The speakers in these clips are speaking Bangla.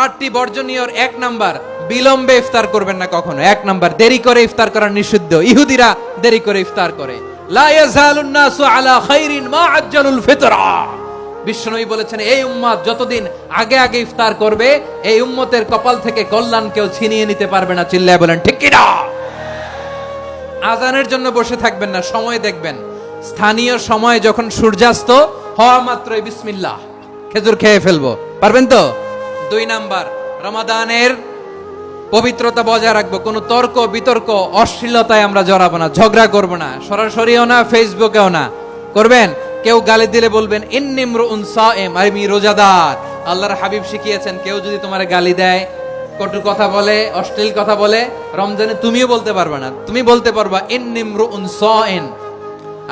8টি বর্জনীয়র 1 নাম্বার, বিলম্বে ইফতার করবেন না কখনো। 1 নাম্বার, দেরি করে ইফতার করা নিষিদ্ধ। ইহুদিরা দেরি করে ইফতার করে। লা ইয়াজালুন নাসু আলা খাইরিন মা আজ্জালুল ফিতরা। বিশ্বনবী বলেছেন, এই উম্মত যতদিন আগে আগে ইফতার করবে, এই উম্মতের কপাল থেকে কল্যাণ কেউ ছিনিয়ে নিতে পারবে না। চিল্লায় বলেন ঠিক কি না? আজানের জন্য বসে থাকবেন না, সময় দেখবেন। স্থানীয় সময় যখন সূর্যাস্ত হওয়া মাত্রই বিসমিল্লাহ, খেজুর খেয়ে ফেলবো। পারবেন তো? 2 নাম্বার, রমাদানের পবিত্রতা বজায় রাখবো। কোনো তর্ক বিতর্ক অশ্লীলতায় আমরা জড়াবো না, ঝগড়া করবো না, সরাসরিও না, ফেসবুকেও না। করবেন? কেউ গালি দিলে বলবেন ইন্নিমরুন সায়েম, আমি রোজাদার। আল্লাহর হাবিব শিখিয়েছেন, কেউ যদি তোমার গালি দেয়, কটু কথা বলে, অশ্লীল কথা বলে, রমজানে তুমিও বলতে পারবে না। তুমি বলতে পারবা ইন্নিমরুন সায়েম,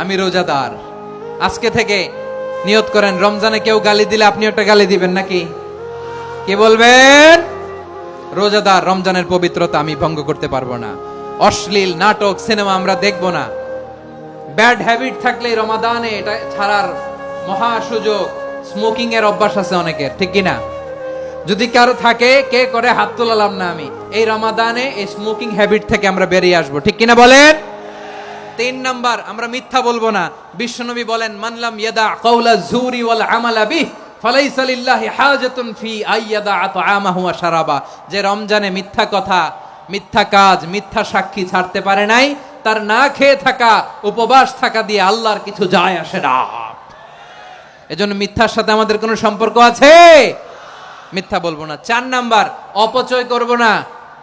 আমি রোজাদার। আজকে থেকে নিয়ত করেন, রমজানে কেউ গালি দিলে আপনি একটা গালি দিবেন নাকি? কি বলবেন? রোজাদার, রমজানের পবিত্রতা আমি ভঙ্গ করতে পারবো না। অশ্লীল নাটক সিনেমা আমরা দেখবো না। ব্যাড হ্যাবিট থাকলে রমাদানে এটা ছাড়ার মহা সুযোগ। স্মোকিং এর অভ্যাস আছে অনেকের, ঠিক কিনা? যদি কারো থাকে, কে করে হাত তোলালাম না আমি, এই রমাদানে এই স্মোকিং হ্যাবিট থেকে আমরা বেরিয়ে আসবো, ঠিক কিনা বলেন? 3 নাম্বার, আমরা মিথ্যা বলবো না। বিশ্বনবী বলেন, মানলাম ইয়াদা কাওলা যুরি ওয়াল আমালা বিহ ফালাইসা লিল্লাহি হাজাতুন ফি আইয়াদা তাআমাহু ওয়া শারাবা। যে রমজানে মিথ্যা কথা, মিথ্যা কাজ, মিথ্যা সাক্ষী ছাড়তে পারে নাই, তার না খেয়ে থাকা, উপবাস থাকা দিয়ে আল্লাহর কিছু যায় আসে না। এজন্য মিথ্যার সাথে আমাদের কোনো সম্পর্ক আছে? মিথ্যা বলবো না। 4 নাম্বার, অপচয় করব না।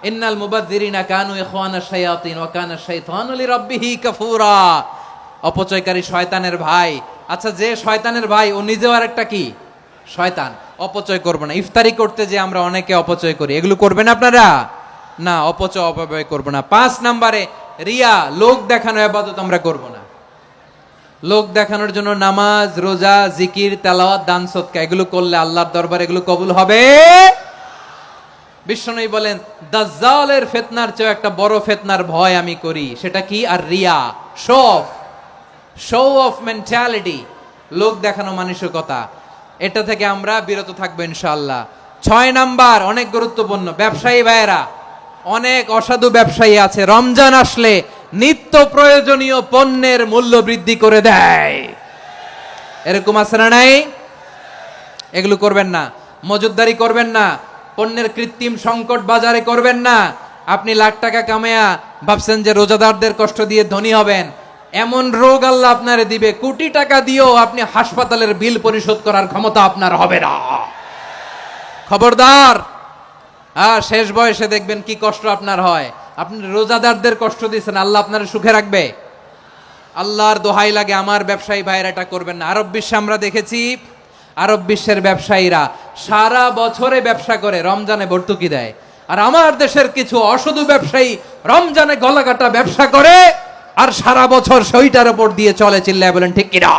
ইন্নাল মুবাযযিরিনা কানু ইখওয়ানাশ শায়াতিন ওয়া কানা শাইতানু লিরাব্বিহি কাফুরা। অপচয়কারী শয়তানের ভাই। আচ্ছা, যে শয়তানের ভাই, ও নিজেও আরেকটা কি? শয়তান। অপচয় করব না। ইফতারি করতে যে আমরা অনেকে অপচয় করি, এগুলো করবেন আপনারা না। অপব্যয় করব না। 5 নাম্বারে, রিয়া, লোক দেখানো ইবাদত আমরা করব না। লোক দেখানোর জন্য নামাজ, রোজা, জিকির, তেলাওয়াত, দান সদকা এগুলো করলে আল্লাহর দরবারে এগুলো কবুল হবে। বিশ্বনবী বলেন, দাজ্জালের ফিতনার চেয়ে একটা বড় ফিতনার ভয় আমি করি। সেটা কি? আর রিয়া, শো অফ মেন্টালিটি, লোক দেখানো মানসিকতা। এটা থেকে আমরা বিরত থাকবো ইনশাআল্লাহ। 6 নাম্বার, অনেক গুরুত্বপূর্ণ। ব্যবসায়ী ভাইয়েরা, অনেক অসাধু ব্যবসায়ী আছে, রমজান আসলে নিত্য প্রয়োজনীয় পণ্যের মূল্য বৃদ্ধি করে দেয়। এরকম আছে না নাই? এগুলো করবেন না। মজুদদারি করবেন না। পণ্যের কৃত্রিম সংকট বাজারে করবেন না। আপনি লাখ টাকা কামায়া ভাবছেন যে রোজাদারদের কষ্ট দিয়ে ধনী হবেন। এমন রোগ আল্লাহ আপনারে দিবে, কোটি টাকা দিয়েও আপনি হাসপাতালের বিল পরিশোধ করার ক্ষমতা আপনার হবে না। খবরদার। শেষ বয়সে দেখবেন কি কষ্ট আপনার হয়। আপনি রোজাদারদের কষ্ট দিয়েছেন, আল্লাহ আপনার সুখে রাখবে? আল্লাহর দোহাই লাগে, আমার ব্যবসায়ী ভাইয়েরা এটা করবেন না। আরব বিশ্বে আমরা দেখেছি, আরব বিশ্বের ব্যবসায়ীরা সারা বছরে ব্যবসা করে, রমজানে ভর্তুকি দেয়। আর আমার দেশের কিছু অসাধু ব্যবসায়ী রমজানে গলাকাটা ব্যবসা করে আর সারা বছর সইটার উপর দিয়ে চলে। চিল্লায় বলেন ঠিক কিনা?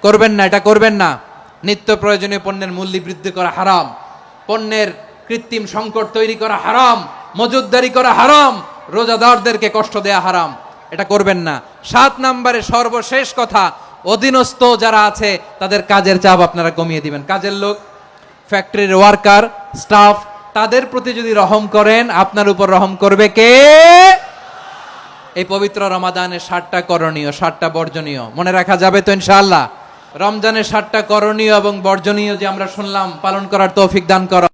করবেন না, এটা করবেন না। নিত্য প্রয়োজনীয় পণ্যের মূল্য বৃদ্ধি করা হারাম, পণ্যের কৃত্রিম সংকট তৈরি করা হারাম, মজুদদারি করা হারাম, রোজাদারদেরকে কষ্ট দেয়া হারাম। এটা করবেন না। 7 নাম্বারে সর্বশেষ কথা, অধীনস্থ যারা আছে তাদের কাজের চাপ আপনারা কমিয়ে দিবেন। কাজের লোক, ফ্যাক্টরির ওয়ার্কার, স্টাফ, তাদের প্রতি যদি রহম করেন, আপনার উপর রহম করবে কে? এই পবিত্র রমাদানের 7টা করণীয়, 7টা বর্জনীয় মনে রাখা যাবে তো ইনশাআল্লাহ? রমজানের 7টা করণীয় এবং বর্জনীয় যে আমরা শুনলাম, পালন করার তৌফিক দান করো।